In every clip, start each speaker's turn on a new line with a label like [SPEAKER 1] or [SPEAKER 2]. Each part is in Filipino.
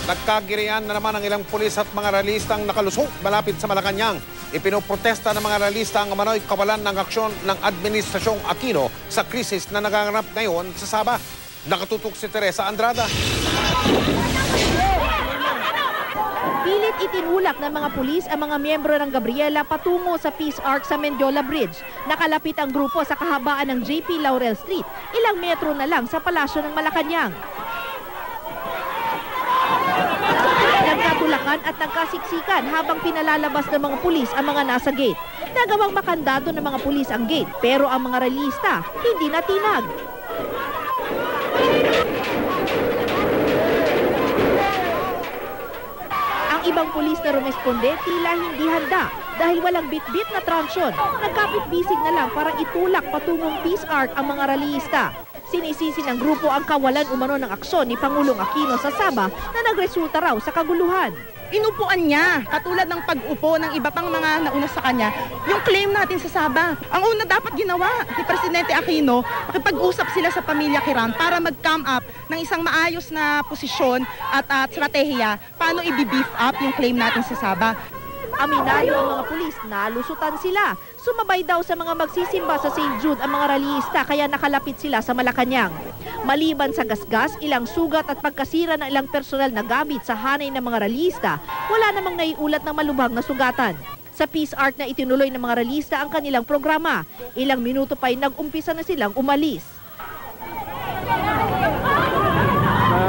[SPEAKER 1] Nagkagirian na naman ang ilang pulis at mga realistang nakalusok malapit sa Malacanang. Ipinoprotesta ng mga realista ang umano'y kawalan ng aksyon ng Administrasyong Aquino sa krisis na nagaganap ngayon sa Sabah. Nakatutok si Teresa Andrada.
[SPEAKER 2] Pilit itinulak ng mga pulis ang mga miyembro ng Gabriela patungo sa Peace Arc sa Mendiola Bridge. Nakalapit ang grupo sa kahabaan ng JP Laurel Street, ilang metro na lang sa palasyo ng Malacanang. Nagkatulakan at nagkasiksikan habang pinalalabas ng mga pulis ang mga nasa gate. Nagawang makandado ng mga pulis ang gate pero ang mga realista hindi natinag. Ang ibang pulis na rumesponde tila hindi handa dahil walang bit-bit na transyon. Nagkapit-bisig na lang para itulak patungong Peace Arc ang mga realista. Sinisisi ng grupo ang kawalan umano ng aksyon ni Pangulong Aquino sa Sabah na nagresulta raw sa kaguluhan.
[SPEAKER 3] Inupuan niya, katulad ng pag-upo ng iba pang mga nauna sa kanya, yung claim natin sa Sabah. Ang una dapat ginawa ni Presidente Aquino, makipag-usap sila sa pamilya Kiram para mag-come up ng isang maayos na posisyon at stratehiya paano i-beef up yung claim natin sa Sabah.
[SPEAKER 2] Aminado ang mga pulis, nalusutan sila. Sumabay daw sa mga magsisimba sa St. Jude ang mga realista kaya nakalapit sila sa Malacanang. Maliban sa gasgas, ilang sugat at pagkasira ng ilang personal na gamit sa hanay ng mga realista, wala namang naiulat ng malubhang na sugatan. Sa Peace Arc na itinuloy ng mga realista ang kanilang programa. Ilang minuto pa'y nag-umpisa na silang umalis.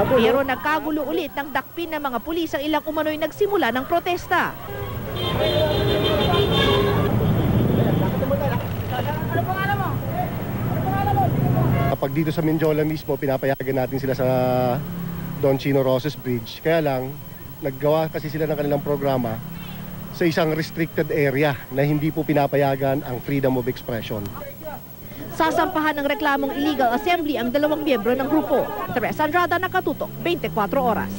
[SPEAKER 2] Pero nagkagulo ulit ng dakpin ng mga pulis ang ilang umano'y nagsimula ng protesta.
[SPEAKER 4] Kapag dito sa Mendiola mismo, pinapayagan natin sila sa Don Chino Roces Bridge. Kaya lang, naggawa kasi sila ng kanilang programa sa isang restricted area na hindi po pinapayagan ang freedom of expression.
[SPEAKER 2] Sasampahan ng reklamong illegal assembly ang dalawang miyembro ng grupo. Teresa Andrada, Nakatutok, 24 Oras.